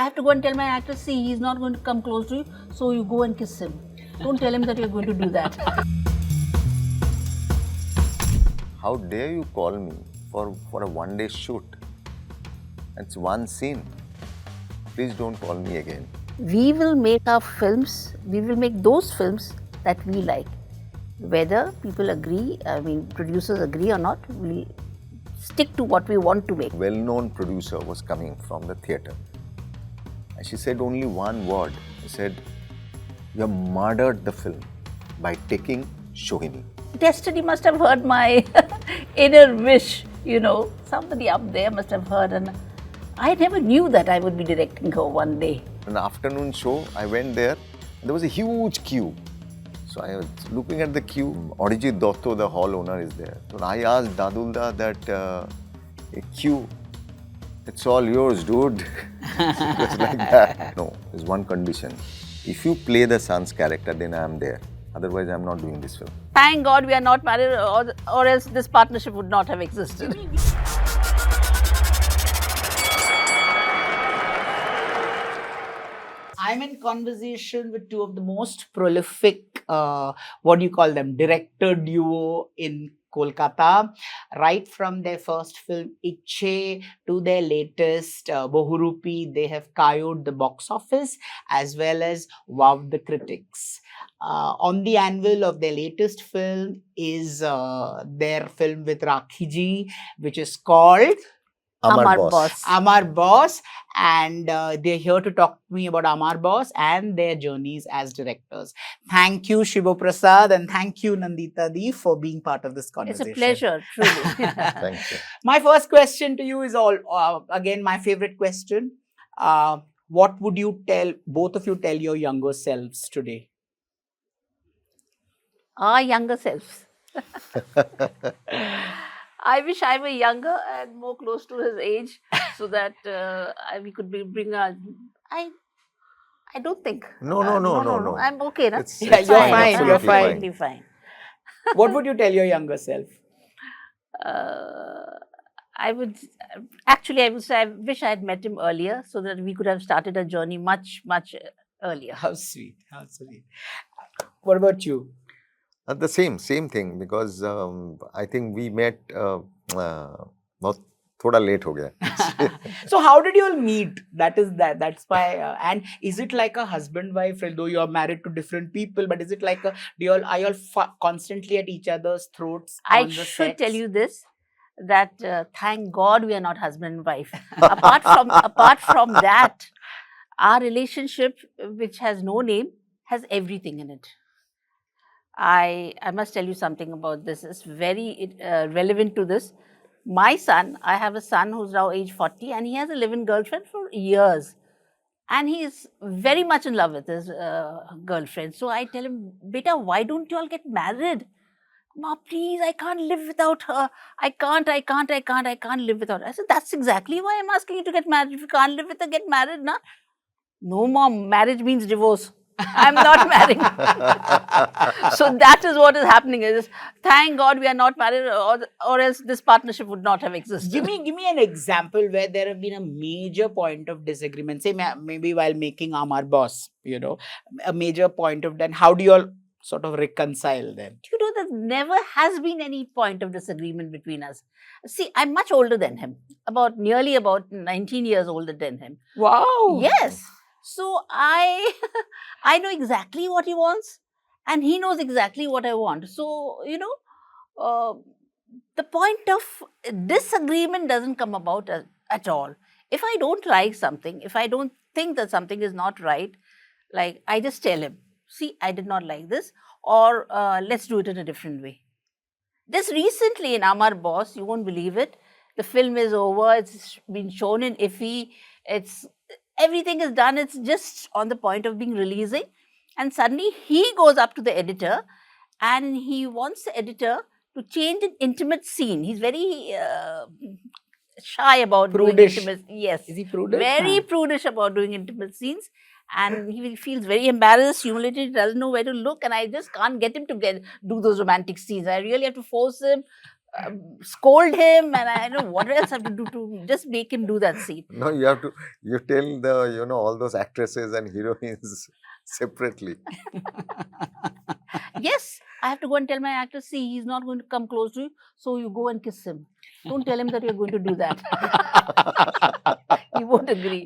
I have to go and tell my actor, see, he's not going to come close to you, so you go and kiss him. Don't tell him that you're going to do that. How dare you call me for a one-day shoot? It's one scene. Please don't call me again. We will make our films, we will make those films that we like. Whether people agree, producers agree or not, we stick to what we want to make. Well-known producer was coming from the theatre. And she said only one word. She said, you have murdered the film by taking Sohini. Destiny must have heard my inner wish, Somebody up there must have heard, and I never knew that I would be directing her one day. An afternoon show, I went there. There was a huge queue. So I was looking at the queue. Arijit Dotto, the hall owner, is there. So I asked Dadulda that a queue, it's all yours, dude. Just like that. No, there's one condition. If you play the son's character, then I am there. Otherwise, I am not doing this film. Thank God we are not married, or else this partnership would not have existed. I'm in conversation with two of the most prolific, director duo in Kolkata. Right from their first film, Icche, to their latest, Bohurupi, they have KO'd the box office as well as wowed the critics. On the anvil of their latest film is their film with Rakhee, which is called Aamar Boss. Aamar Boss, and they're here to talk to me about Aamar Boss and their journeys as directors. Thank you, Shiboprosad, and thank you, Nandita Di, for being part of this conversation. It's a pleasure, truly. Thank you. My first question to you is again my favorite question. What would you both of you tell your younger selves today? Our younger selves. I wish I were younger and more close to his age, so that we could bring our. I don't think. No. I'm okay, na? Yeah, you're fine. I'm You're absolutely fine. What would you tell your younger self? I would say I wish I had met him earlier, so that we could have started a journey much, much earlier. How sweet. How sweet. What about you? The same thing, because I think we met बहुत थोड़ा late हो गया. So how did you all meet? That's why. And is it like a husband-wife? Though you are married to different people, but is it like are you all constantly at each other's throats? I should tell you this, that thank God we are not husband and wife. apart from that, our relationship, which has no name, has everything in it. I must tell you something about this. It's very relevant to this. My son, I have a son who's now age 40, and he has a live-in girlfriend for years. And he is very much in love with his girlfriend. So I tell him, beta, why don't you all get married? Ma, please, I can't live without her. I can't live without her. I said, that's exactly why I'm asking you to get married. If you can't live with her, get married, na? No, mom, marriage means divorce. I'm not marrying. So that is what is happening. Is thank God we are not married, or else this partnership would not have existed. Give me an example where there have been a major point of disagreement. Say maybe while making Aamar Boss, a major point of then. How do you all sort of reconcile then? There never has been any point of disagreement between us. See, I'm much older than him, nearly about 19 years older than him. Wow. Yes. So I know exactly what he wants, and he knows exactly what I want. So, the point of disagreement doesn't come about at all. If I don't like something, if I don't think that something is not right, like I just tell him, see, I did not like this, or let's do it in a different way. Just recently in Aamar Boss, you won't believe it, the film is over, it's been shown in IFFI, everything is done, it's just on the point of being releasing, and suddenly he goes up to the editor and he wants the editor to change an intimate scene. He's very shy about prudish. Doing intimate. Yes. Is he prudish? Very prudish about doing intimate scenes, and he feels very embarrassed, humiliated, doesn't know where to look, and I just can't get him to do those romantic scenes. I really have to force him. scold him, and I don't know what else I have to do to just make him do that scene. No, you have to, you tell the, all those actresses and heroines separately. Yes, I have to go and tell my actor, see, he's not going to come close to you, so you go and kiss him. Don't tell him that you're going to do that. He won't agree.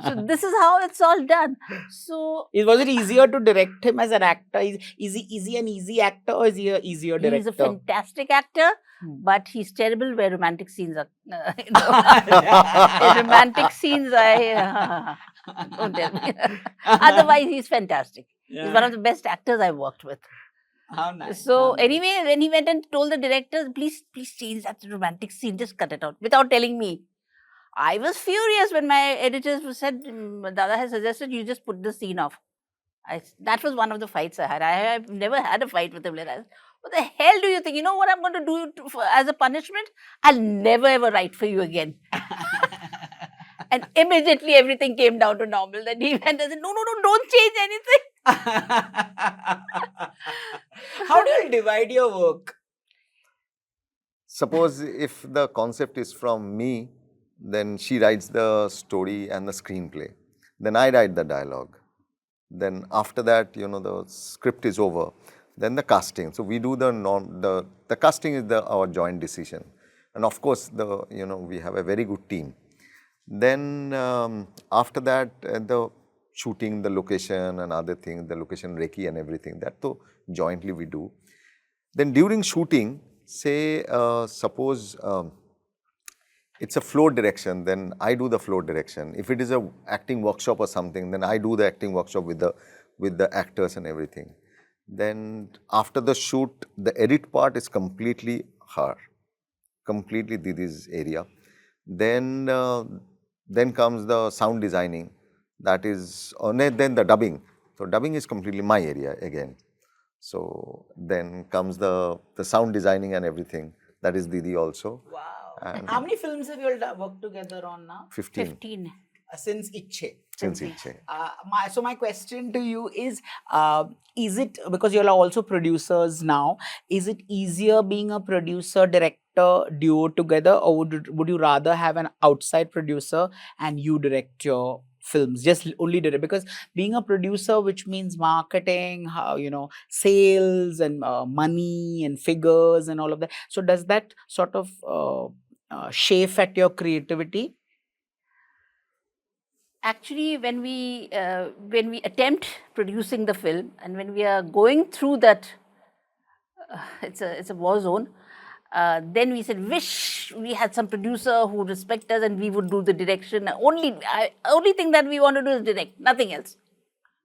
So this is how it's all done. So Was it easier to direct him as an actor? Is he an easy actor, or is he an easier director? he's a fantastic actor, but he's terrible where romantic scenes are. In romantic scenes, don't tell me. Otherwise, he's fantastic. He's one of the best actors I've worked with. How nice. So anyway, when he went and told the director, please change that romantic scene, just cut it out, without telling me. I was furious when my editors said, Dada has suggested you just put the scene off. That was one of the fights I had. I've never had a fight with him. What the hell do you think? You know what I'm going to do as a punishment? I'll never ever write for you again. And immediately everything came down to normal. Then he went and said, no, don't change anything. How do you divide your work? Suppose if the concept is from me, then she writes the story and the screenplay. Then I write the dialogue. Then after that, the script is over. Then the casting. So we do the casting is our joint decision. And of course, we have a very good team. Then after that, the shooting, the location and other things, the location recce and everything, that too jointly we do. Then during shooting, say suppose it's a floor direction, then I do the floor direction. If it is a acting workshop or something, then I do the acting workshop with the actors and everything. Then after the shoot, the edit part is completely her, completely Didi's area. Then comes the sound designing, that is, then the dubbing. So dubbing is completely my area again. So then comes the sound designing and everything, that is Didi also. Wow. And how many films have you all worked together on now? 15. Since Icche. Since Icche. So my question to you is it, because you all are also producers now, is it easier being a producer-director duo together, or would you rather have an outside producer and you direct your films, just only direct? Because being a producer, which means marketing, sales and money and figures and all of that. So does that sort of chafe at your creativity? Actually, when we attempt producing the film, and when we are going through that, it's a war zone. Then we said, wish we had some producer who respect us and we would do the direction. Only thing that we want to do is direct, nothing else.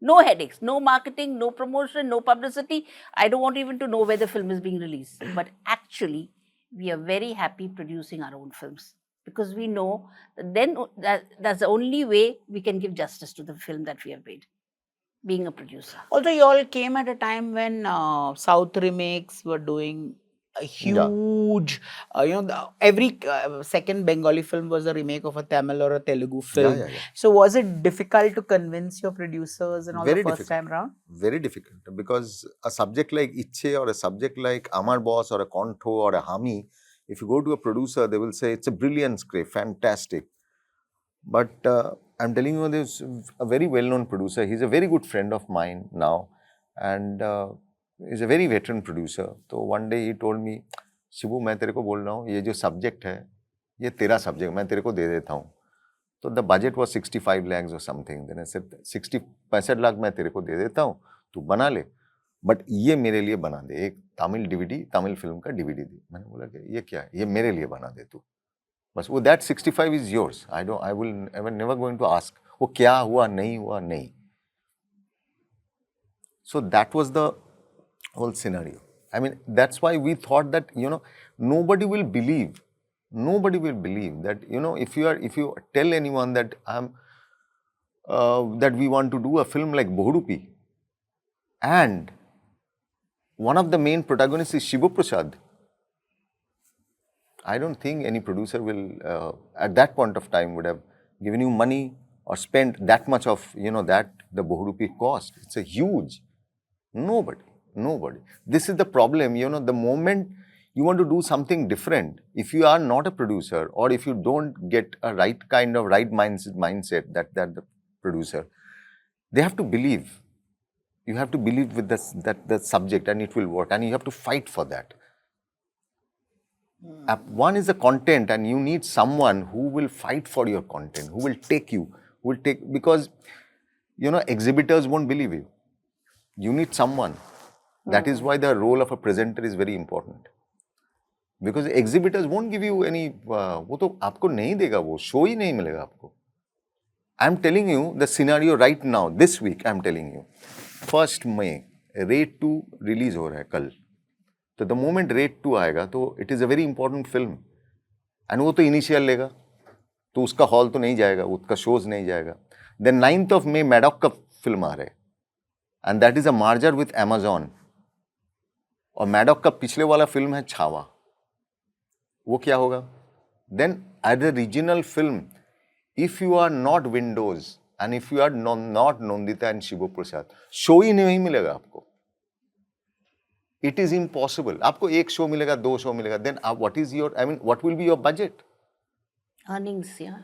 No headaches, no marketing, no promotion, no publicity. I don't want even to know where the film is being released. But actually, we are very happy producing our own films, because we know that then that's the only way we can give justice to the film that we have made, being a producer. Also, you all came at a time when South remakes were doing a huge, every second Bengali film was a remake of a Tamil or a Telugu film. So was it difficult to convince your producers and all the first time around? Very difficult, because a subject like Icche or a subject like Aamar Boss or a Conto or a Haami, if you go to a producer, they will say it's a brilliant script, fantastic. But I'm telling you, there's a very well-known producer. He's a very good friend of mine now, and he's a very veteran producer. So one day he told me, Shibu, मैं तेरे को बोल रहा हूँ, ये जो subject है, ये तेरा subject, मैं तेरे को दे देता हूँ. So the budget was 65 lakhs or something. Then I said, 65 lakh मैं तेरे को दे देता हूँ, तू बना ले. बट ये मेरे लिए बना दे, एक तमिल DVD, तमिल फिल्म का DVD दे. मैंने बोला कि ये क्या है, ये मेरे लिए बना दे तू. बस वो that 65 is yours. I will never going to ask वो क्या हुआ नहीं. So that was the whole scenario. I mean, that's why we thought that nobody will believe that if you tell anyone that that we want to do a film like Bohurupi, and one of the main protagonists is Shiboprosad, I don't think any producer will at that point of time would have given you money or spent that much of that the Bohurupi cost. It's a huge, nobody. This is the problem, the moment you want to do something different. If you are not a producer, or if you don't get a right mindset that the producer, they have to believe. You have to believe with that subject, and it will work, and you have to fight for that. One is the content, and you need someone who will fight for your content, who will take you, because exhibitors won't believe you. You need someone. That is why the role of a presenter is very important. Because exhibitors won't give you any, वो तो आपको नहीं देगा, वो show ही नहीं मिलेगा आपको. I'm telling you the scenario right now, this week I'm telling you. 1st May, Raid 2 release हो रहा है कल. तो the moment Raid 2 आएगा, तो it is a very important film. And वो तो initial लेगा. तो उसका hall तो नहीं जाएगा, उसका shows नहीं जाएगा. Then 9th of May, Maddock का film आ रहा है. And that is a merger with Amazon. और Maddock का पिछले वाला film है छावा. वो क्या होगा? Then as a regional film, if you are not Windows and if you are not Nandita and Shiboprosad, show ही नहीं मिलेगा आपको. It is impossible. आपको एक show मिलेगा, 2 show मिलेगा. Then what will be your budget? Earnings, yeah.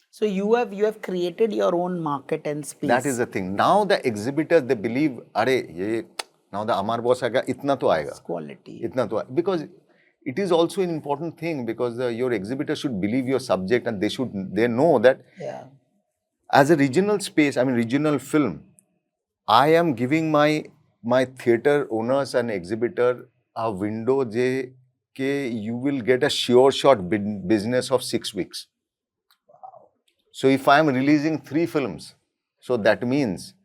So you have created your own market and space. That is the thing. Now the exhibitors, they believe, now the Aamar Boss आएगा, इतना तो आएगा. It's quality. इतना तो because it is also an important thing, because your exhibitor should believe your subject, and they know that as a regional space, regional film, I am giving my theatre owners and exhibitor a window that you will get a sure shot business of 6 weeks. Wow. So if I am releasing 3 films, so that means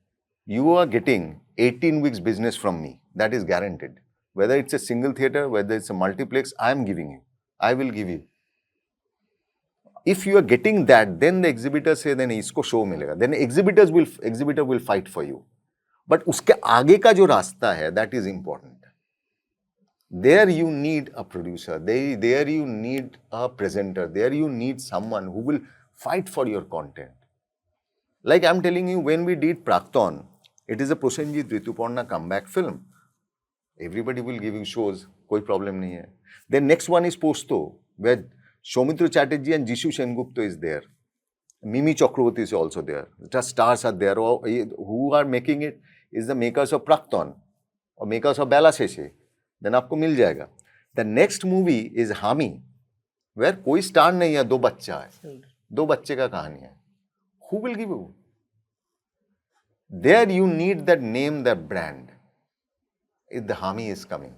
you are getting 18 weeks business from me. That is guaranteed. Whether it's a single theatre, whether it's a multiplex, I am giving you. I will give you. If you are getting that, then the exhibitor say, then isko show milega. Then exhibitor will fight for you. But uske aage ka jo rasta hai, that is important. There you need a producer. There you need a presenter. There you need someone who will fight for your content. Like I'm telling you, when we did Praktan, it is a Prosenjit Rituparna comeback film. Everybody will give you shows, koi problem nahi hai. Then next one is Posto, where Soumitra Chatterjee and Jishu Sengupta is there. Mimi Chakraborty is also there. The stars are there. Who are making it is the makers of Praktan or makers of Belaseshe. Then aapko mil jayega. The next movie is Haami, where koi star nahi hai, 2 bachcha hai. 2 bachche ka kahani hai. Who will give you? There you need that name, that brand. If the Haami is coming.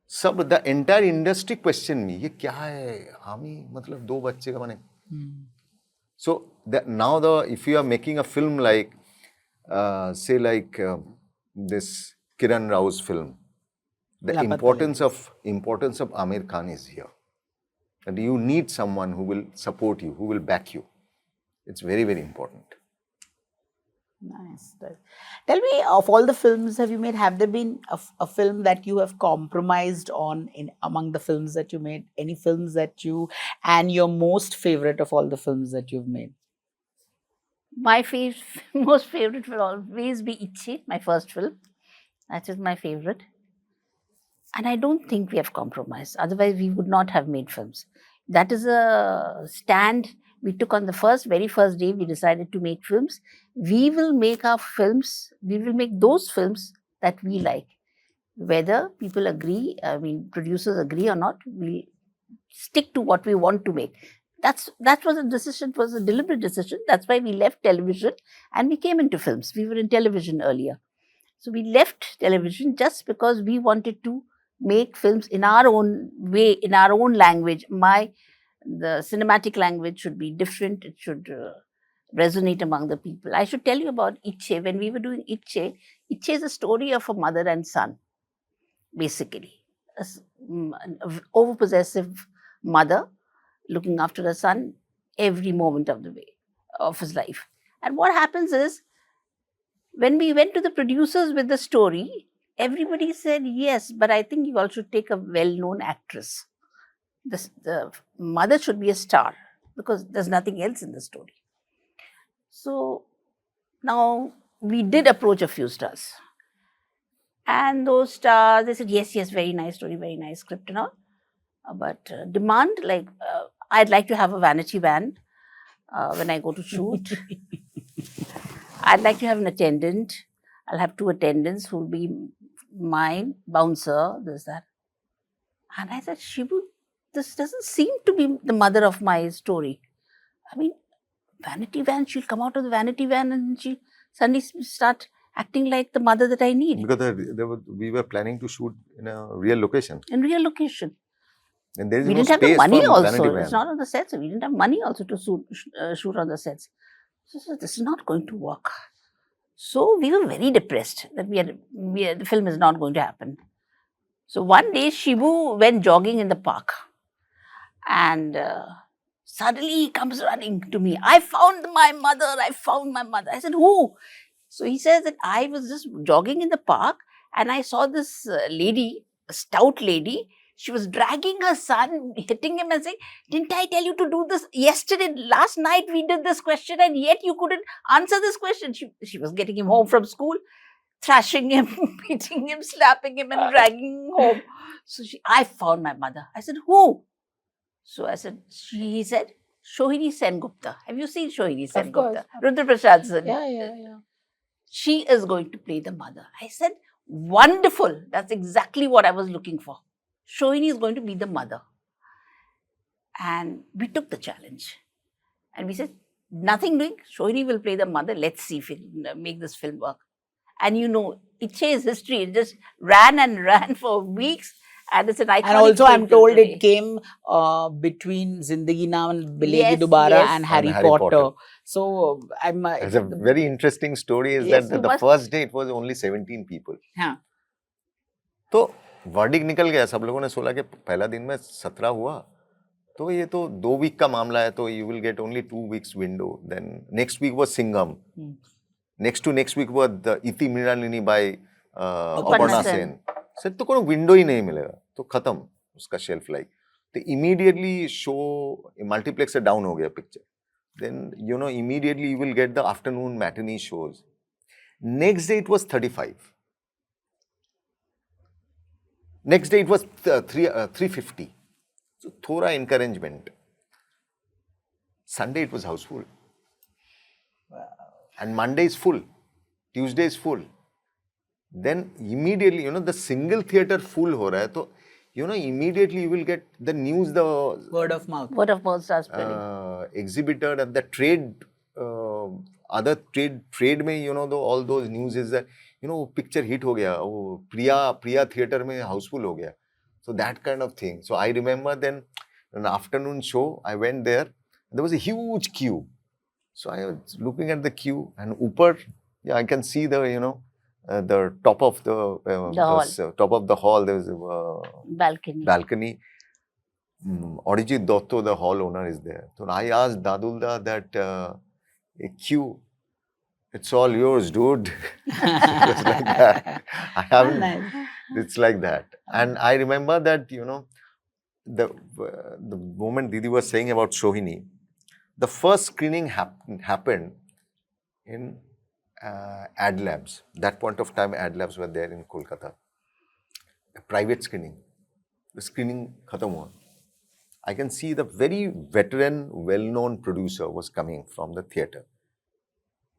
The entire industry question me, ये क्या है? Haami, मतलब 2 बच्चे का बने. So now if you are making a film like, say like this Kiran Rao's film, the importance of Aamir Khan is here. And you need someone who will support you, who will back you. It's very, very important. Nice. Tell me, of all the films have you made, have there been a film that you have compromised on among the films that you made? Any films that and your most favorite of all the films that you've made? My most favorite will always be Icche, my first film. That is my favorite. And I don't think we have compromised. Otherwise, we would not have made films. That is a stand we took on the very first day. We decided to make films. We will make our films. We will make those films that we like. Whether people agree, producers agree or not, we'll stick to what we want to make. That was a decision. It was a deliberate decision. That's why we left television and we came into films. We were in television earlier. So we left television just because we wanted to make films in our own way, in our own language. The cinematic language should be different. It should resonate among the people. I should tell you about Icche. When we were doing Icche, Icche is a story of a mother and son, basically. An overpossessive mother looking after her son every moment of the way of his life. And what happens is, when we went to the producers with the story, everybody said, yes, but I think you all should take a well-known actress. The mother should be a star because there's nothing else in the story. So now we did approach a few stars. And those stars, they said, yes, yes, very nice story, very nice script and all. But demand, like, I'd like to have a vanity van when I go to shoot. I'd like to have an attendant. I'll have 2 attendants who will be mine, bouncer, this, that. And I said, Shibu, this doesn't seem to be the mother of my story. I mean, vanity van, she'll come out of the vanity van and she suddenly start acting like the mother that I need. Because we were planning to shoot in a real location. In real location. And there is We no didn't have the space money for vanity also. van. It's not on the sets. We didn't have money also to shoot on the sets. So this is not going to work. So we were very depressed that the film is not going to happen. So one day Shibu went jogging in the park and suddenly he comes running to me. I found my mother. I found my mother. I said, who? So he says that I was just jogging in the park and I saw this lady, a stout lady. She was dragging her son, hitting him and saying, didn't I tell you to do this yesterday? Last night we did this question and yet you couldn't answer this question. She was getting him home from school, thrashing him, beating him, slapping him and dragging him home. So I found my mother. I said, who? So I said, he said, Sohini Sengupta. Have you seen Sohini Of course. Sengupta? Rudra Prasad's son. Yeah. She is going to play the mother. I said, wonderful. That's exactly what I was looking for. Sohini is going to be the mother. And we took the challenge. And we said, nothing doing. Sohini will play the mother. Let's see if we can make this film work. And you know, Icche's history, it just ran and ran for weeks. And it's an iconic And also, I'm film told today. it came between Zindagi Na Milegi Yes, Dobara yes. and Harry Harry Potter. Potter. So, I'm. It's a very interesting story is Yes, that you the must- first day it was only 17 people. हाँ. तो verdict निकल गया, सब लोगों ने सोचा कि पहला दिन में 17 हुआ तो ये तो 2 वीक का मामला है, तो you will get only 2 weeks window. Then next week was Singham, next week was the Iti Mrinalini by Aparna Sen. Sir तो कोई विंडो ही नहीं मिलेगा, तो खत्म उसका शेल्फ लाइफ. तो इमीडिएटली शो मल्टीप्लेक्स से डाउन हो गया picture. Then you know immediately you will get the afternoon matinee shows. Next day it was 35. Next day it was 350. So thora encouragement. Sunday it was houseful. And Monday is full. Tuesday is full. Then immediately, you know, the single theater full ho raha hai, to you know immediately you will get the news, the Word of mouth. Word of mouth starts spreading. exhibitor and the trade, other trade में, you know, all those news is that, you know, picture hit हो गया, वो प्रिया theater में houseful हो गया. So that kind of thing. So I remember then an afternoon show, I went there. There was a huge queue. So I was looking at the queue and upar, yeah, I can see the, you know, the top of the hall. Top of the hall. There was a balcony. Arijit Dotto, the hall owner, is there. So I asked Dadulda that a queue, it's all yours, dude. It's like that. I haven't. Nice. It's like that. And I remember that, you know, the moment Didi was saying about Sohini, the first screening happened in Ad Labs. That point of time, Ad Labs were there in Kolkata. A private screening. The screening khatam hua. I can see the very veteran, well-known producer was coming from the theatre.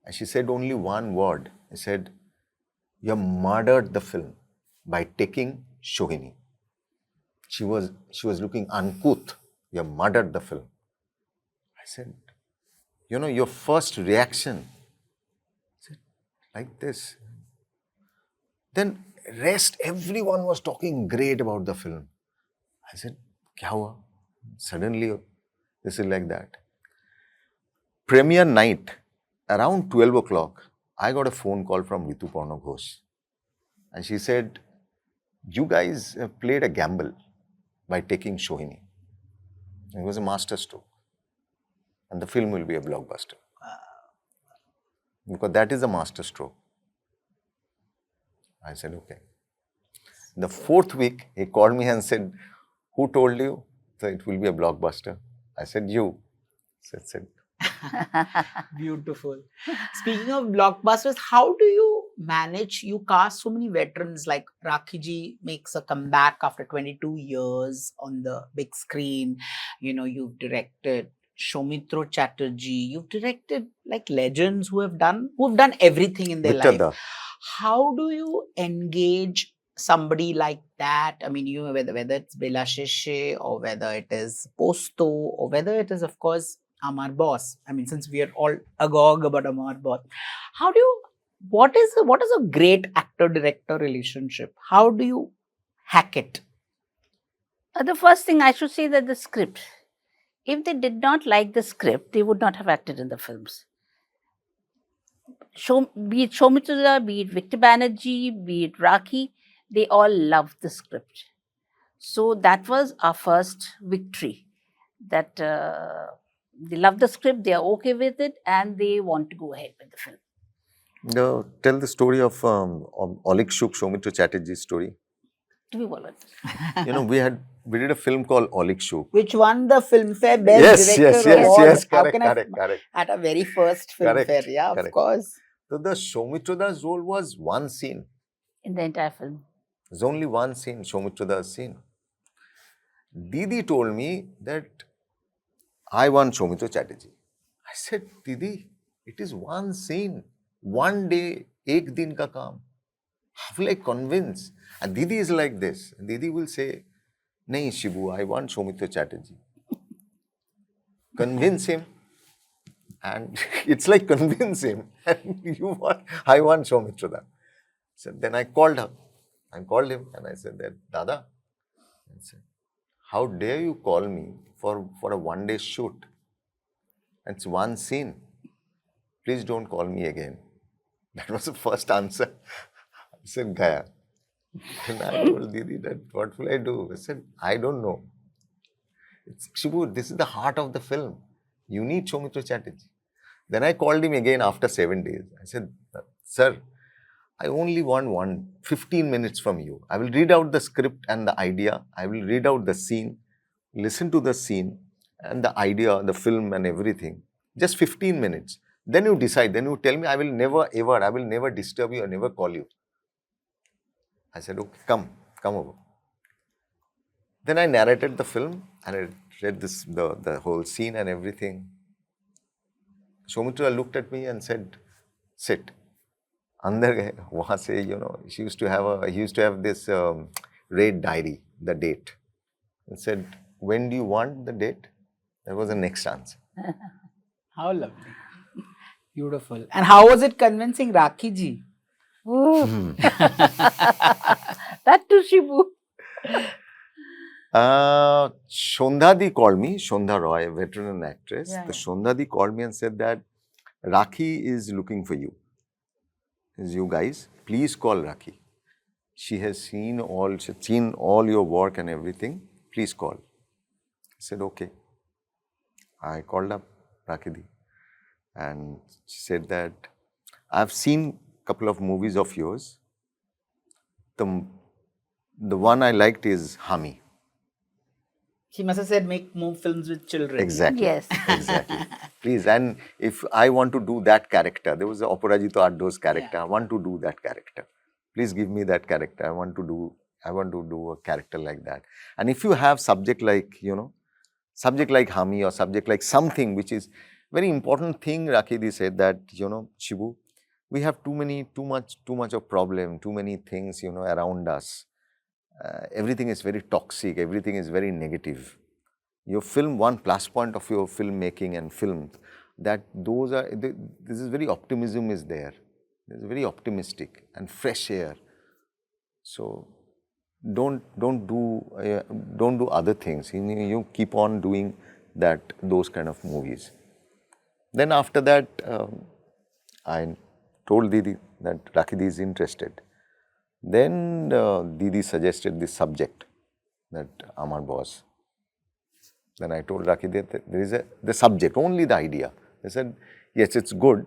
And she said only one word. She said, "You have murdered the film by taking Sohini." She was looking uncouth. "You have murdered the film." I said, "You know, your first reaction," I said, "like this." Then rest, everyone was talking great about the film. I said, "Kya hua?" Suddenly, this is like that. Premiere night, around 12 o'clock, I got a phone call from Ritu Parna Ghosh. And she said, "You guys have played a gamble by taking Sohini." It was a master stroke. And the film will be a blockbuster. Because that is a master stroke. I said, okay. The fourth week, he called me and said, "Who told you that it will be a blockbuster?" I said, "You." Said. Beautiful. Speaking of blockbusters, how do you manage? You cast so many veterans, like Rakhee ji makes a comeback after 22 years on the big screen. You know, you've directed Soumitra Chatterjee, you've directed like legends who've done everything in their life. Muktodhara. How do you engage somebody like that? I mean, you know, whether it's Belaseshe or whether it is Posto or whether it is, of course, Aamar Boss. I mean, since we are all agog about Aamar Boss, how do you? What is a great actor-director relationship? How do you hack it? The first thing I should say that the script. If they did not like the script, they would not have acted in the films. Be it Soumitra, be it Victor Banerjee, be it Rakhee, they all loved the script. So that was our first victory. That they love the script, they are okay with it, and they want to go ahead with the film. Tell the story of Olik Shuk, Soumitra Chatterjee's story. To be followed. You know, we did a film called Olik Shuk. Which won the Filmfare Best Director Award. Yes, How correct, can I correct. at a very first Filmfare, yeah, of correct. course. So the Soumitra role was one scene. In the entire film. There's only one scene, Soumitra scene. Didi told me that I want Soumitra Chatterjee. I said, Didi, it is one scene, one day, ek din ka kaam. How will I convince? And Didi is like this. Didi will say, Nahi Shibu, I want Soumitra Chatterjee. Convince him. And it's like convince him. And I want Soumitra. So then I called her. I called him and I said that, Dada, I said, how dare you call me for a one-day shoot? It's one scene. Please don't call me again. That was the first answer. I said, Gaya. And I told Didi that, what will I do? I said, I don't know. Shibu, this is the heart of the film. You need Soumitra Chatterjee. Then I called him again after 7 days. I said, sir, I only want 15 minutes from you. I will read out the script and the idea. I will read out the scene, listen to the scene and the idea, the film and everything. Just 15 minutes. Then you decide. Then you tell me, I will never disturb you or never call you. I said, okay, come over. Then I narrated the film and I read the whole scene and everything. Soumitra looked at me and said, sit. Andar gaye, wahan se, you know, he used to have this raid diary, the date. And said, when do you want the date? That was the next answer. How lovely. Beautiful. And how was it convincing Rakhee ji? That too, Shibu. Shondhadi called me, Shondha Roy, veteran actress. Yeah, The Shondhadi called me and said that Rakhee is looking for you. You guys, please call Rakhee. She has seen all your work and everything. Please call. I said, okay. I called up Rakhee and she said that I've seen a couple of movies of yours. The one I liked is Haami. She must have said, make more films with children. Exactly. Yes. Exactly. Please. And if I want to do that character, there was an Aparajito Addo's character. Yeah. I want to do that character. Please give me that character. I want to do a character like that. And if you have subject like Haami or subject like something which is very important thing, Rakhee said that, Shibu, we have too much of problem, too many things, around us. Everything is very toxic, everything is very negative. Your film, one plus point of your filmmaking and film, that this is very optimism is there. It's very optimistic and fresh air. So don't do other things. You keep on doing those kind of movies. Then after that, I told Didi that Rakhee is interested. Then Didi suggested this subject, that Aamar Boss. Then I told Rakhee that there is the subject, only the idea. They said, yes, it's good,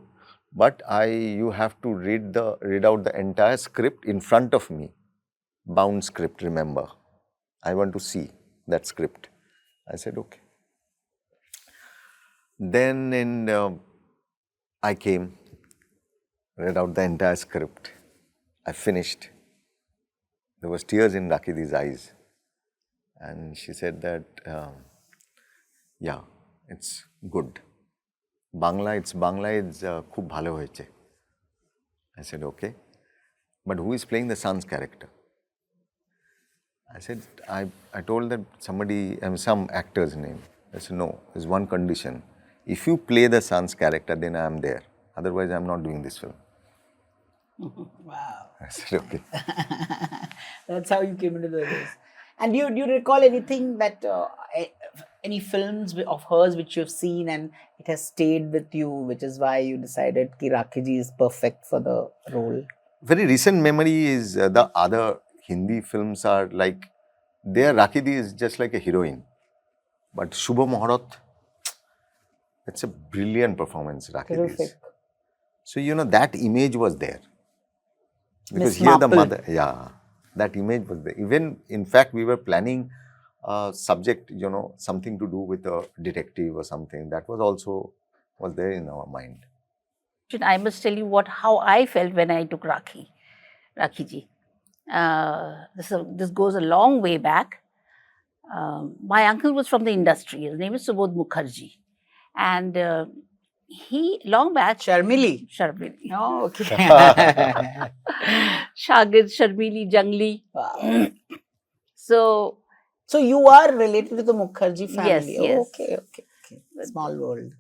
but you have to read out the entire script in front of me. Bound script, remember. I want to see that script. I said, okay. Then I came, read out the entire script. I finished. There was tears in Rakhi's eyes. And she said that, yeah, it's good. Bangla, it's khub bhalo hoyeche. I said, okay. But who is playing the son's character? I said, I told that some actor's name. I said, no, there's one condition. If you play the son's character, then I am there. Otherwise, I'm not doing this film. Wow. I said, okay. That's how you came into the race. And do you recall anything that, any films of hers which you've seen and it has stayed with you, which is why you decided ki Rakhee ji is perfect for the role? Very recent memory is the other Hindi films are like, there Rakhee ji is just like a heroine. But Shubha Moharat, it's a brilliant performance, Rakhee ji's. So, that image was there. Because here the mother, that image was there. Even, in fact, we were planning a subject, something to do with a detective or something. That was there in our mind. I must tell you how I felt when I took Rakhee ji. This goes a long way back. My uncle was from the industry. His name is Subodh Mukherjee. And long back... Sharmili? Sharmili. Oh, okay. Shagid, Sharmili, Jangli. Wow. So you are related to the Mukherjee family? Yes. Okay. Small world.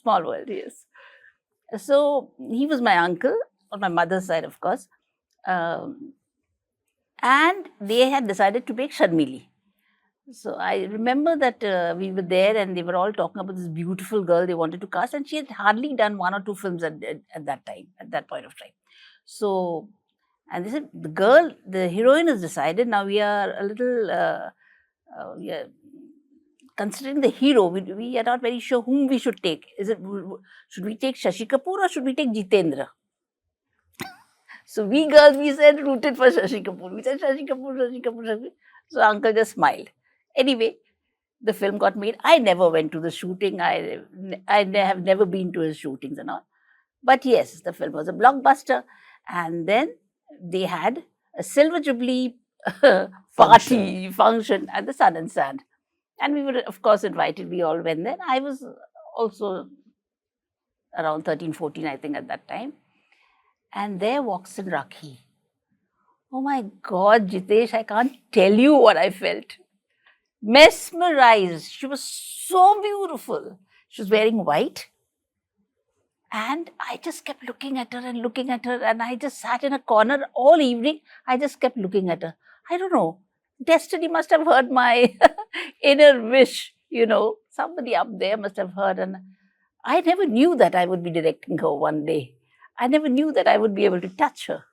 Small world, yes. So he was my uncle, on my mother's side, of course. And they had decided to make Sharmili. So I remember that we were there and they were all talking about this beautiful girl they wanted to cast, and she had hardly done 1 or 2 films at that point of time. So, and they said, the heroine is decided, now we are a little, considering the hero, we are not very sure whom we should take. Should we take Shashi Kapoor or should we take Jitendra? So we girls, we said, rooted for Shashi Kapoor. We said Shashi Kapoor. So uncle just smiled. Anyway, the film got made. I never went to the shooting. I have never been to his shootings and all. But yes, the film was a blockbuster. And then they had a Silver Jubilee function at the Sun and Sand. And we were, of course, invited. We all went there. I was also around 13, 14, I think, at that time. And there walks in Rakhee. Oh my God, Jitesh, I can't tell you what I felt. Mesmerized. She was so beautiful. She was wearing white. And I just kept looking at her. And I just sat in a corner all evening. I just kept looking at her. I don't know. Destiny must have heard my inner wish, Somebody up there must have heard. And I never knew that I would be directing her one day. I never knew that I would be able to touch her.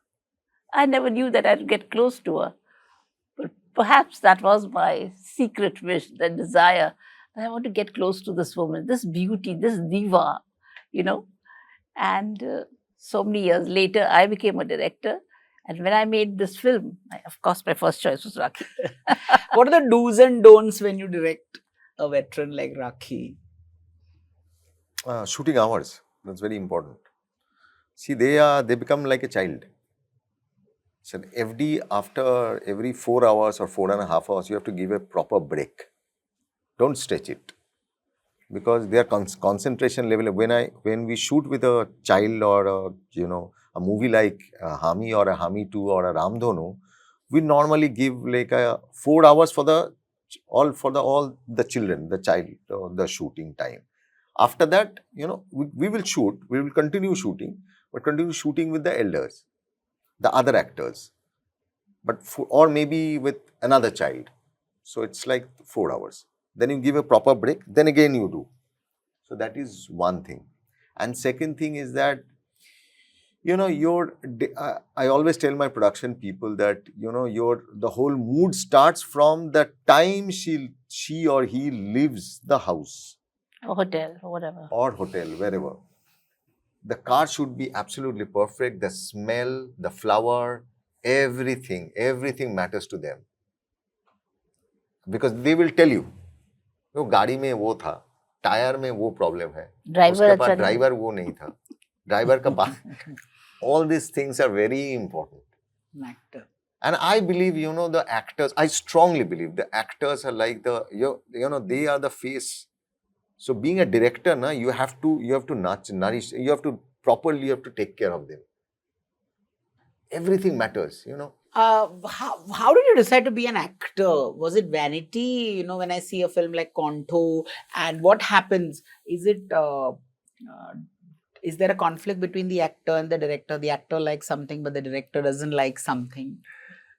I never knew that I'd get close to her. But perhaps that was my secret wish, the desire. That I want to get close to this woman, this beauty, this diva, And so many years later, I became a director. And when I made this film, of course, my first choice was Rakhee. What are the do's and don'ts when you direct a veteran like Rakhee? Shooting hours. That's very important. See, they become like a child. So after every 4 hours or 4.5 hours, you have to give a proper break. Don't stretch it. Because their concentration level, when we shoot with a child or a movie like Haami or a Haami 2 or a Ramdhanu, we normally give like 4 hours for all the children, the child, the shooting time. After that, we will shoot, we will continue shooting, but continue shooting with the elders, the other actors, or maybe with another child. So it's like 4 hours. Then you give a proper break, then again you do. So that is one thing. And second thing is that, I always tell my production people that, the whole mood starts from the time she or he leaves the house. Or hotel, or whatever. Or hotel, wherever. The car should be absolutely perfect. The smell, the flower, everything matters to them. Because they will tell you, गाड़ी में वो था, tyre में वो problem है, उसके बाद driver वो नहीं था, ड्राइवर का all these things are very important. An actor. And I believe, the actors, I strongly believe the actors are like they are the face. So being a director, you have to nourish, you have to take care of them. Everything matters. How did you decide to be an actor? Was it vanity? When I see a film like Conto, and what happens? Is there a conflict between the actor and the director? The actor likes something, but the director doesn't like something.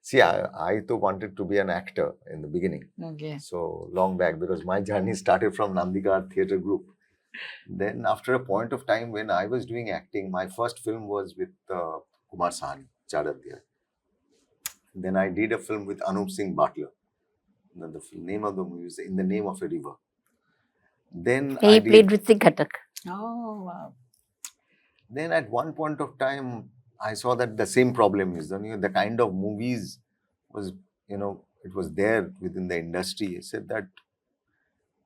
See, I too wanted to be an actor in the beginning. Okay. So long back, because my journey started from Nandita Theatre Group. Then after a point of time when I was doing acting, my first film was with Kumar Sahani, Chatterjee. Then I did a film with Anup Singh Butler. The name of the movie is In the Name of a River. Then He played with Singh. Oh, wow. Then at one point of time, I saw that the same problem is, the kind of movies was, it was there within the industry. I said that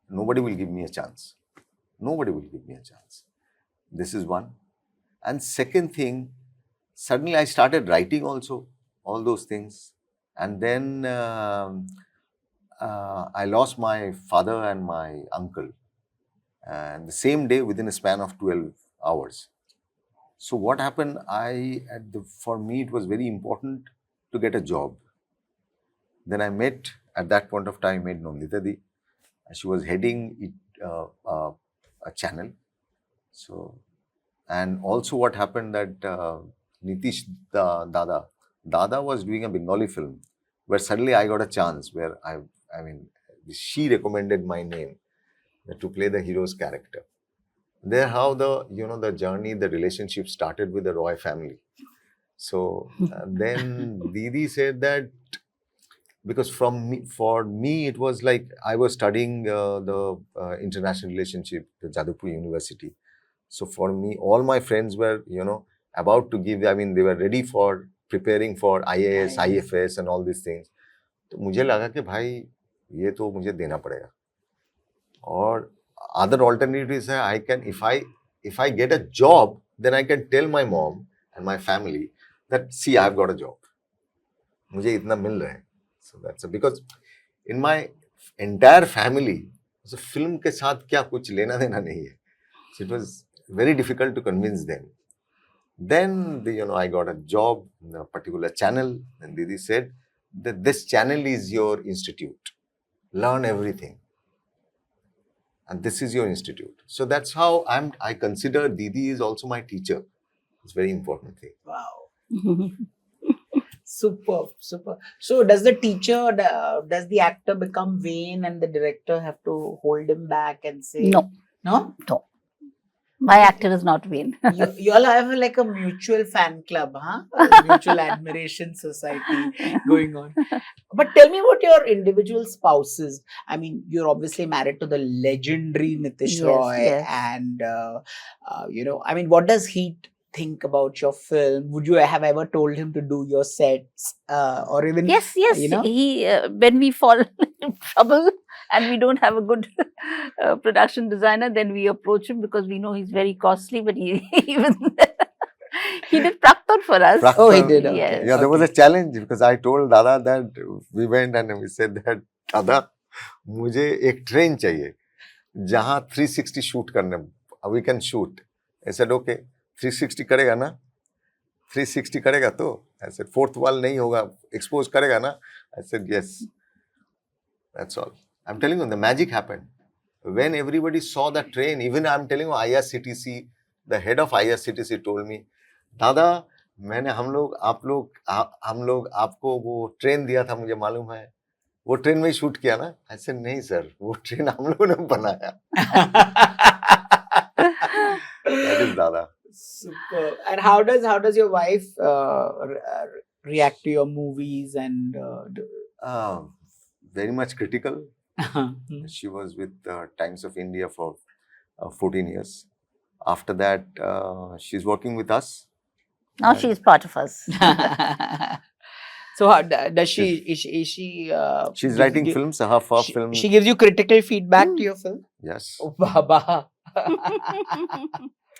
nobody will give me a chance. Nobody will give me a chance. This is one. And second thing, suddenly I started writing also, all those things. And then I lost my father and my uncle. And the same day, within a span of 12 hours. So what happened, for me, it was very important to get a job. Then I met, at that point of time, Nandita Di. She was heading a channel. So, and also what happened that Nitish, Dada was doing a Bengali film, where suddenly I got a chance, where she recommended my name to play the hero's character. There, how the journey, the relationship started with the Roy family. So then Didi said that, because for me, it was like I was studying the international relationship at Jadavpur University. So for me, all my friends were, about to give, they were ready for preparing for IAS, IFS and all these things. तो मुझे लगा कि भाई ये तो मुझे देना पड़ेगा. और other alternatives है, I can, if I get a job, then I can tell my mom and my family that, see, I've got a job. मुझे इतना मिल रहा है. So that's because in my entire family, so film के साथ क्या कुछ लेना देना नहीं है. So it was very difficult to convince them. Then I got a job in a particular channel, and Didi said that this channel is your institute. Learn everything. And this is your institute. So that's how I consider Didi is also my teacher. It's a very important thing. Wow. Super. So does does the actor become vain and the director have to hold him back and say... No. No? No. My actor is not vain. You all have like a mutual fan club, huh? A mutual admiration society going on. But tell me about your individual spouses. You're obviously married to the legendary Nitish Roy. Yes. And, what does he think about your film? Would you have ever told him to do your sets? Or even... Yes. He, when we fall in trouble and we don't have a good production designer, then we approach him because we know he's very costly, but he even... He did Praktan for us. Praktan. Oh, he did. Okay. Yes. Yeah, there was a challenge because I told Dada that we went and we said that, Dada, मुझे एक train चाहिए जहाँ 360 shoot करने, we can shoot. I said, okay, 360 करेगा ना? 360 करेगा तो? I said, fourth wall नहीं होगा, expose करेगा ना? I said, yes. That's all. I'm telling you, the magic happened. When everybody saw the train, even I'm telling you, IRCTC, the head of IRCTC told me, दादा, मैंने हम लोग आपको वो ट्रेन दिया था, मुझे मालूम है, वो ट्रेन में ही शूट किया ना? I said, नहीं सर, वो ट्रेन हम लोगों ने बनाया. That is Dada. Super. And how does your wife react to your movies and... Very much critical. She was with Times of India for 14 years. After that, she's working with us. Now she is part of us. So how does she? Is she? She's writing films. Her first film. She gives you critical feedback to your film. Yes. Oh, Baba.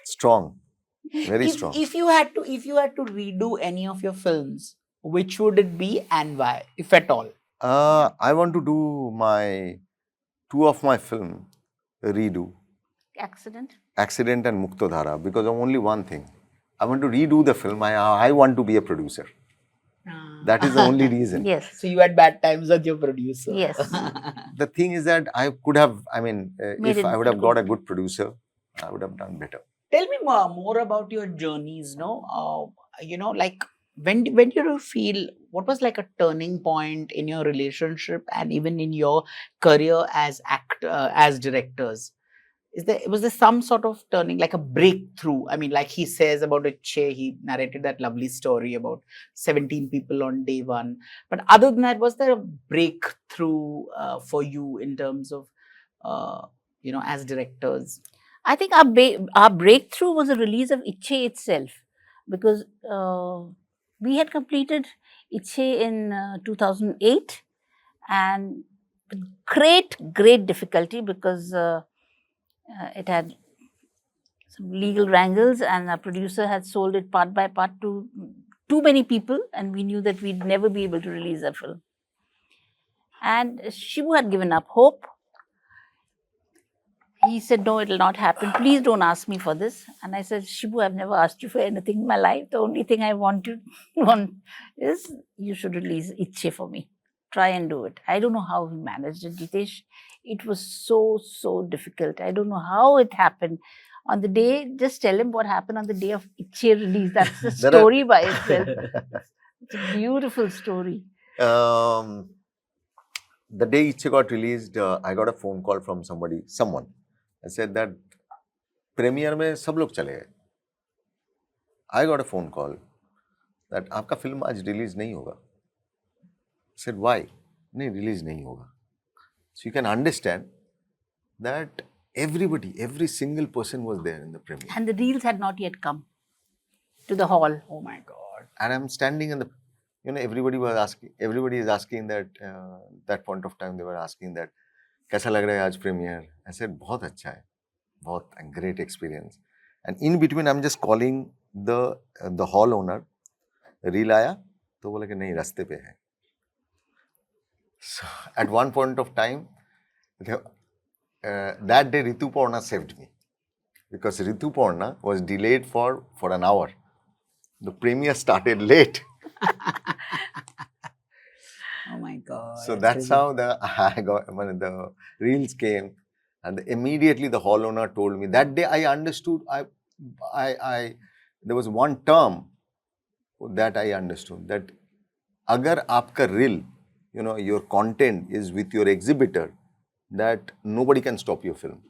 Strong. Very strong. If you had to redo any of your films, Which would it be and why, if at all? I want to do two of my film redo, Accident. Accident and Muktodhara, because of only one thing. I want to redo the film. I want to be a producer. That is the only reason. Yes. So you had bad times with your producer. Yes. The thing is that I could have, Made if it I would have good. got a good producer, I would have done better. Tell me more about your journeys, no? Like when did you feel, what was like a turning point in your relationship and even in your career as as directors? Was there some sort of turning, like a breakthrough? I mean, like he says about Icche, he narrated that lovely story about 17 people on day one. But other than that, was there a breakthrough for you in terms of, as directors? I think our breakthrough was the release of Icche itself, because we had completed Icche in 2008, and with great difficulty, because it had some legal wrangles, and our producer had sold it part by part to too many people, and we knew that we'd never be able to release the film. And Shibu had given up hope. He said, "No, it'll not happen. Please don't ask me for this." And I said, "Shibu, I've never asked you for anything in my life. The only thing I want is you should release Icche for me. Try and do it." I don't know how he managed it, Jitesh. It was so difficult. I don't know how it happened. On the day, just tell him what happened on the day of Icche release. That's the story by itself. It's a beautiful story. The day Icche got released, I got a phone call from someone. I said that premiere में सब लोग चले गए. I got a phone call that आपका film आज release नहीं होगा. I said why? नहीं release नहीं होगा. So you can understand that every single person was there in the premiere. And the reels had not yet come to the hall. Oh my God. And I'm standing in the, everybody is asking that, that point of time they were asking that, कैसा लग रहा है आज premiere? I said, बहुत अच्छा है, बहुत great experience. And in between, I'm just calling the hall owner. Reel आया, तो बोला कि नहीं रास्ते पे है. So at one point of time, that day Ritu Parna saved me, because Ritu Parna was delayed for an hour. The premiere started late. Oh my God. So that's how the reels came, and immediately the hall owner told me. That day I understood. There was one term that I understood, that agar aapka reel, your content is with your exhibitor, that nobody can stop your film.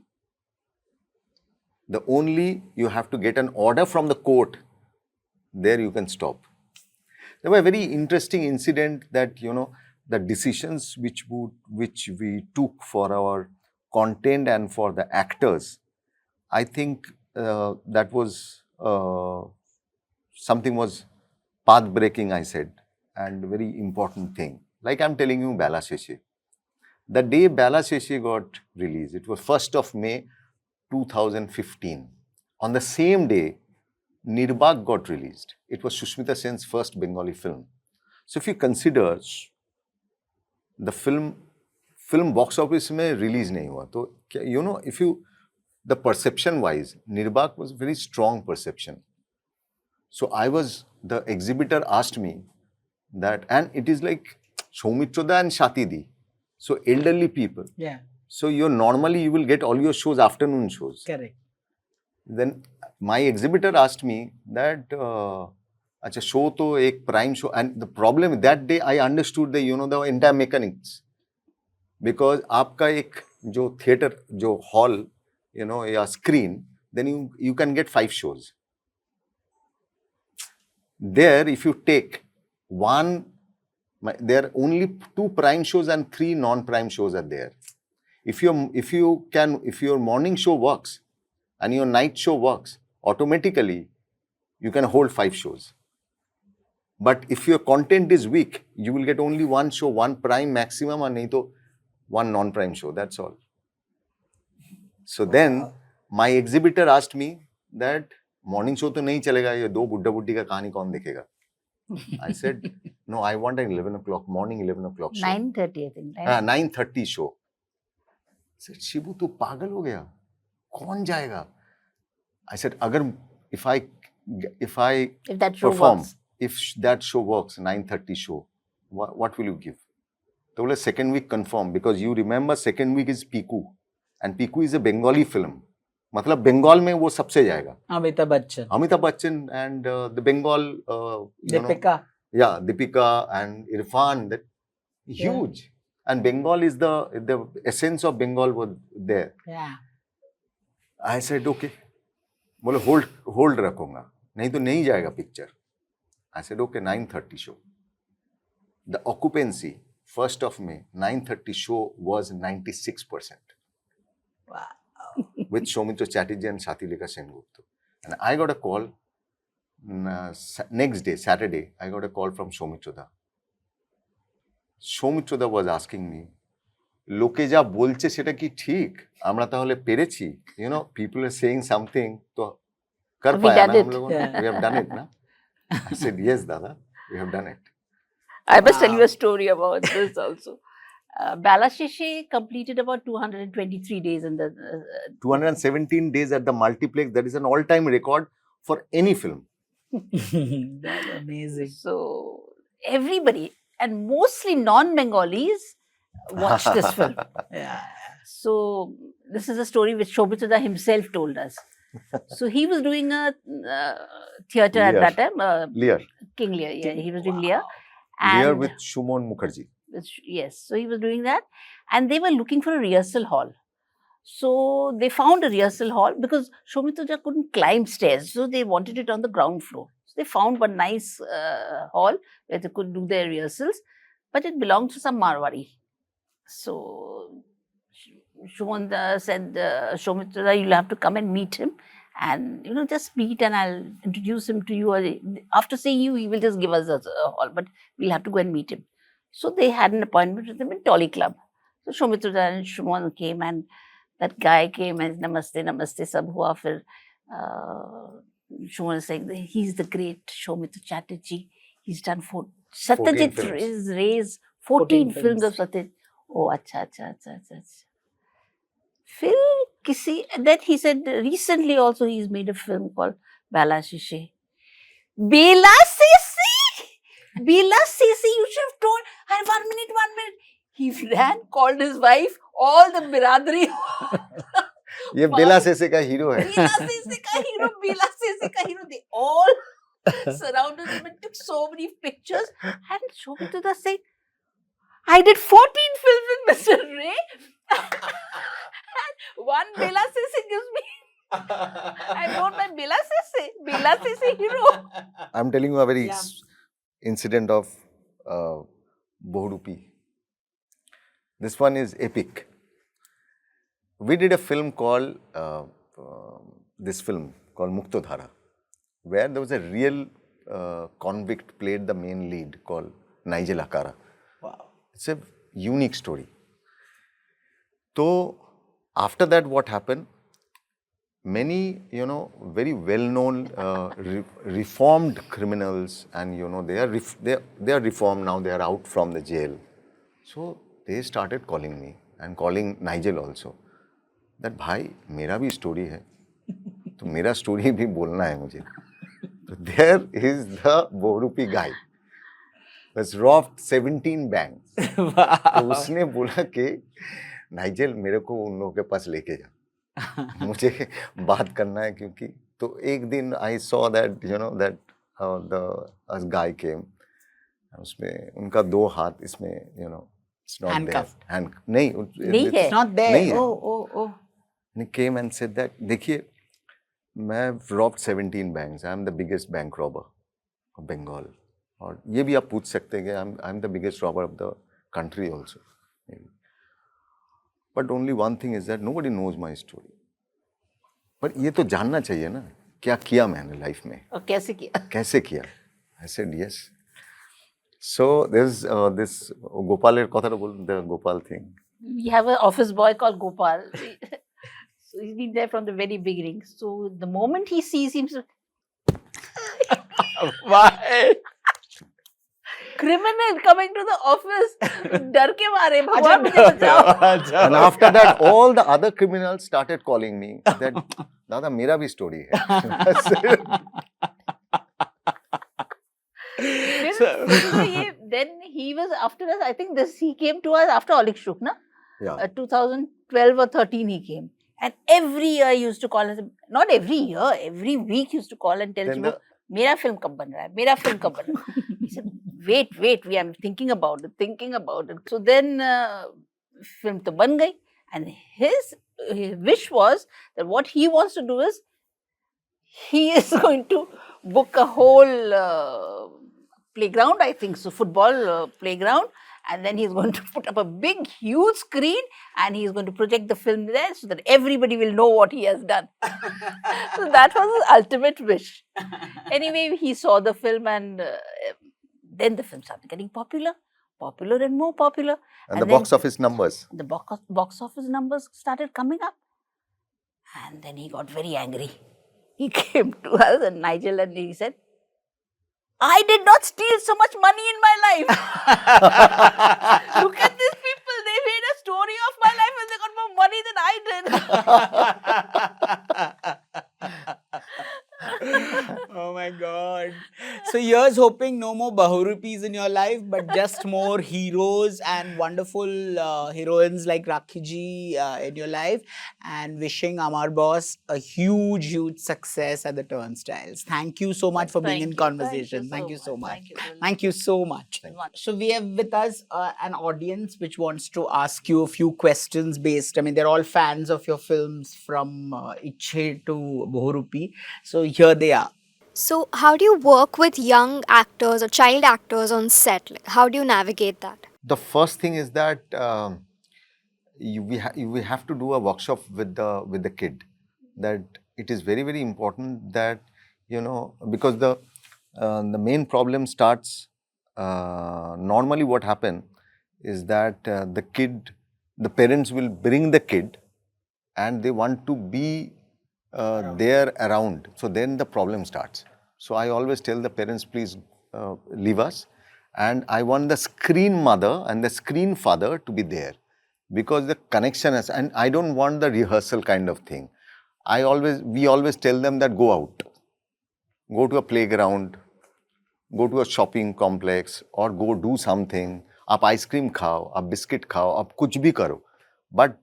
The only you have to get an order from the court, there you can stop. There were a very interesting incident that, the decisions which we took for our content and for the actors, I think that was something was path-breaking, I said, and very important thing. Like I'm telling you, Belaseshe. The day Belaseshe got released, it was 1st of May 2015. On the same day, Nirbagh got released. It was Soumitra Sen's first Bengali film. So if you consider, the film box office में release नहीं हुआ, तो if you, the perception wise, Nirbagh was very strong perception. So the exhibitor asked me that, and it is like Soumitra and Shatidi, so elderly people. Yeah. So you will get all your shows afternoon shows. Correct. Then my exhibitor asked me that, अच्छा show तो एक prime show, and the problem that day I understood the the entire mechanics, because आपका एक जो theater जो hall या screen, then you can get 5 shows. There if you take one, there are only 2 prime shows and 3 non-prime shows are there. If your morning show works and your night show works, automatically you can hold 5 shows. But if your content is weak, you will get only 1 show, 1 prime maximum, or nahi to 1 non-prime show. That's all. So then my exhibitor asked me that morning show तो नहीं चलेगा, ये 2 बुड्ढा बुड्ढी का कहानी कौन देखेगा? I said, no, I want an 11 o'clock, morning 11 o'clock show. 9:30, I think. Right? 9:30 show. I said, Shibu, tu pagal ho gaya? Kaun jayega? I said, if that show perform, works. if that show works, 9:30 show, what will you give? So बोले second week confirm, because you remember second week is Piku, and Piku is a Bengali film. मतलब बंगाल में वो सबसे जाएगा. Amitabh Bachchan and the Bengal, Deepika. Deepika and Irfan, that huge. And Bengal is the essence of Bengal was there. Yeah. I said okay. बोले hold रखूंगा, नहीं तो नहीं जाएगा picture. I said okay, 9:30 show. The occupancy 1st of May 9:30 show was 96%. Wow. With Soumitra Chatterjee and Sathilika Sengupta. And I got a call next day, Saturday, I got a call from Soumitra. Soumitra was asking me, লোকে যা বলছে সেটা কি ঠিক? আমরা তাহলে পেরেছি? You know, people are saying something, তো কর পায়া না हम लोगों ने? We have done it, na? I said, yes, Dada, we have done it. I must tell you a story about this also. Belaseshe completed about 223 days in the 217 days at the multiplex. That is an all-time record for any film. That's amazing. So everybody, and mostly non-Bengalis, watched this film. Yeah. So this is a story which Shobhita himself told us. So he was doing a theatre at Lear. that time. Lear. King Lear, yeah, he was doing Lear. Lear And with Shumon Mukherjee. yes, so he was doing that, and they were looking for a rehearsal hall. So they found a rehearsal hall because Soumitra couldn't climb stairs, so they wanted it on the ground floor. So they found one nice hall where they could do their rehearsals, but it belonged to some Marwari. So Shumon said, Soumitra, you'll have to come and meet him, and just meet, and I'll introduce him to you. After seeing you, he will just give us a hall, but we'll have to go and meet him. So they had an appointment with him in Tolly Club. So Soumitra and Shumon came, and that guy came and namaste, namaste, sab hua. Fir Shumon is saying he's the great Soumitra Chatterjee. He's done Satyajit is raised 14 films of Satyajit. Oh, acha. Then he said recently also he's made a film called Belaseshe. Belaseshe, you should have told her 1 minute. He ran, called his wife, all the biradari. ये बेलासेसे का hero है. Belaseshe ka hero. They all surrounded him and took so many pictures. And Soumitra said, I did 14 films with Mr. Ray. And one Belaseshe gives me. I wrote my Belaseshe hero. I'm telling you a very incident of Bohurupi. This one is epic. We did a film called Muktodhara, where there was a real convict played the main lead called Nigel Akara. Wow. It's a unique story. So after that, what happened? Many, very well-known reformed criminals, and they are reformed now. They are out from the jail. So they started calling me and calling Nigel also. That भाई मेरा भी story है, तो मेरा story भी बोलना है मुझे. So there is the Bohurupi guy. Was robbed 17 banks. तो उसने बोला कि नाइजेल मेरे को उन लोगों के पास लेके जा. मुझे बात करना है क्योंकि तो एक दिन I saw that the guy came. उसमें उनका 2 हाथ इसमें it's not handcuffed. there. नहीं it's not there. नहीं है. Oh. And he came and said that देखिए मैं robbed 17 banks. I am the biggest bank robber of Bengal. और ये भी आप पूछ सकते हैं कि I am the biggest robber of the country also. Maybe. But only one thing is that nobody knows my story. But ये तो जानना चाहिए ना क्या किया मैंने लाइफ में. और कैसे किया? I said yes. So there's this Gopal the Gopal thing. We have an office boy called Gopal. So he's been there from the very beginning. So the moment he sees him, Why? criminal coming to the office. डर के मारे भगवान मुझे बचाओ. And after that, all the other criminals started calling me that, Dada, मेरा भी story है. Then he was after us. I think he came to us after Alik Shuk, na? Yeah. 2012 or 13 he came. And every year he used to call us, not every year, every week he used to call and tell us, Mera film kab ban raha hai? Mera film kab ban raha hai? He said, wait, we are thinking about it. So then film to ban gayi. And his wish was that what he wants to do is, he is going to book a whole playground, I think, so football playground, and then he's going to put up a big, huge screen and he's going to project the film there so that everybody will know what he has done. So that was his ultimate wish. Anyway, he saw the film and then the film started getting popular and more popular. And the box office numbers. The box office numbers started coming up. And then he got very angry. He came to us and Nigel and he said, I did not steal so much money in my life. Look at these people. They made a story of my life and they got more money than I did. Oh my God. So here's hoping no more Bahurupis in your life, but just more heroes and wonderful heroines like Rakhee in your life, and wishing Aamar Boss a huge success at the turnstiles. Thank you so much for being in conversation. Thank you so much. Thank you so much. So we have with us an audience which wants to ask you a few questions based, I mean, they're all fans of your films from Icche to Bohurupi. So here they are. So how do you work with young actors or child actors on set? Like, how do you navigate that? The first thing is that we have to do a workshop with the kid. That it is very important that, you know, because the main problem starts, normally what happens is that the parents will bring the kid and they want to be there around. So then the problem starts. So I always tell the parents, please leave us. And I want the screen mother and the screen father to be there. Because the connection is, and I don't want the rehearsal kind of thing. We always tell them that go out. Go to a playground, go to a shopping complex or go do something. आप ice cream खाओ, आप biscuit खाओ, आप कुछ भी करो. But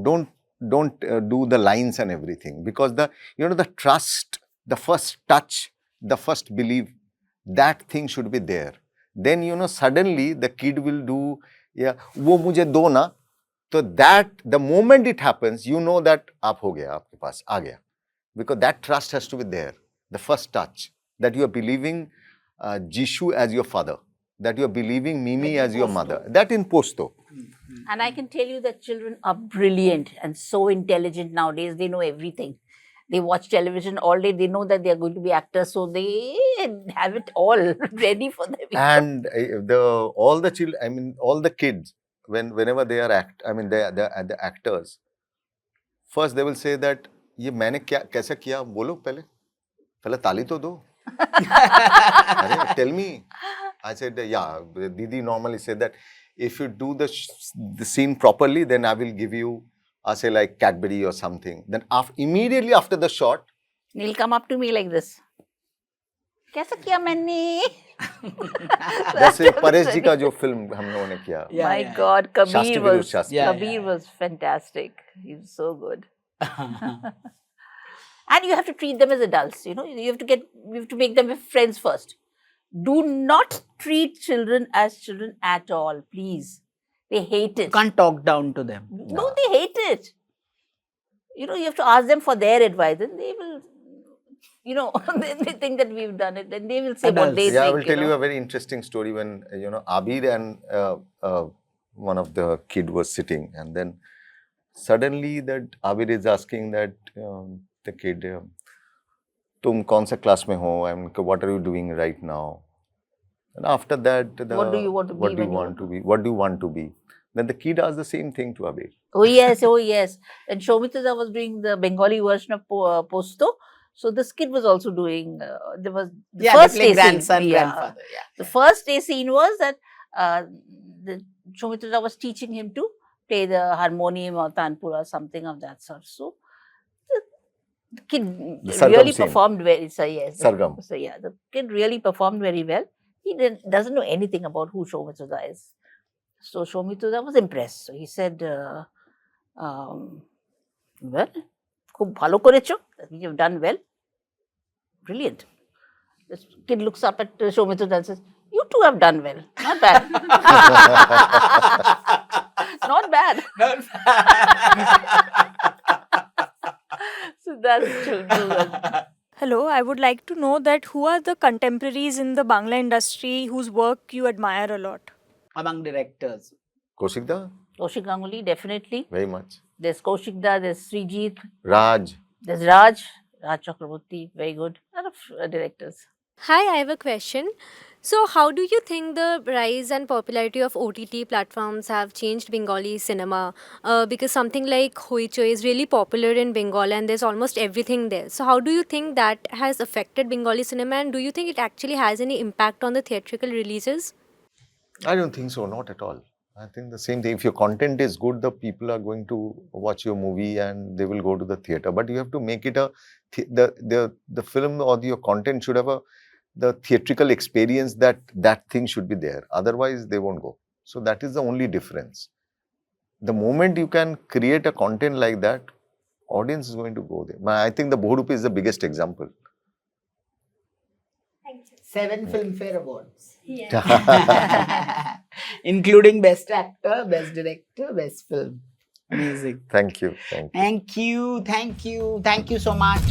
don't do the lines and everything, because the trust, the first touch, the first belief, that thing should be there. Then suddenly the kid will do, yeah, वो मुझे दो ना. So that the moment it happens, you know that आप हो गया, आपके पास आ गया, because that trust has to be there. The first touch, that you are believing Jishu as your father, that you are believing Mimi as your mother. That in posto. And I can tell you that children are brilliant and so intelligent nowadays. They know everything. They watch television all day. They know that they are going to be actors, so they have it all ready for them. And all the children, I mean, all the kids, whenever they are the actors, first they will say that ये मैंने कैसे किया बोलो पहले ताली तो दो. Tell me. I said, yeah, Didi normally said that if you do the scene properly, then I will give you, say like Cadbury or something. Then immediately after the shot, he'll come up to me like this. कैसा किया मैंने? जैसे परेश जी का जो film हम लोगों ने किया. My God, Kabir was fantastic. He was so good. And you have to treat them as adults. You have to make them friends first. Do not treat children as children at all, please. They hate it. You can't talk down to them. No, they hate it. You have to ask them for their advice, and they will, they think that we've done it, and they will say what they think. I will tell you a very interesting story when, Abir and one of the kid was sitting, and then suddenly that Abir is asking that the kid, तुम कौन सा class में हो? And what are you doing right now? And after that, what do you want to be? What do you want to be? Then the kid asked the same thing to Aback. Oh yes. And Soumitra was doing the Bengali version of Posto. So this kid was also doing, there was the Yeah, first they play day scene. grandson, Yeah. grandfather. Yeah. The first day scene was that the Soumitra was teaching him to play the harmonium or tanpura or something of that sort. So the kid The Sargam really scene. performed very. So yes, Sargam. So yeah, the kid really performed very well. He doesn't know anything about who Soumitra is. So Soumitra was impressed. So he said, well, খুব ভালো করেছো. You've done well. Brilliant. The kid looks up at Soumitra and says, you too have done well. Not bad. Not bad. So that's true. Hello, I would like to know that who are the contemporaries in the Bangla industry whose work you admire a lot? Among directors. Kaushikda, Kaushik Ganguly, definitely. very much. There's Kaushikda, there's Srijit, Raj, there's Raj Chakraborty, very good. A lot of directors. Hi, I have a question. So, how do you think the rise and popularity of OTT platforms have changed Bengali cinema? Because something like Hoicho is really popular in Bengal and there's almost everything there. So, how do you think that has affected Bengali cinema, and do you think it actually has any impact on the theatrical releases? I don't think so, not at all. I think the same thing. If your content is good, the people are going to watch your movie and they will go to the theatre. But you have to make it the film or your content should have the theatrical experience that thing should be there. Otherwise, they won't go. So that is the only difference. The moment you can create a content like that, audience is going to go there. I think the Bohurupi is the biggest example. 7 Filmfare Awards. Including Best Actor, Best Director, Best Film. Amazing. Thank you. Thank you. Thank you. Thank you. Thank you so much.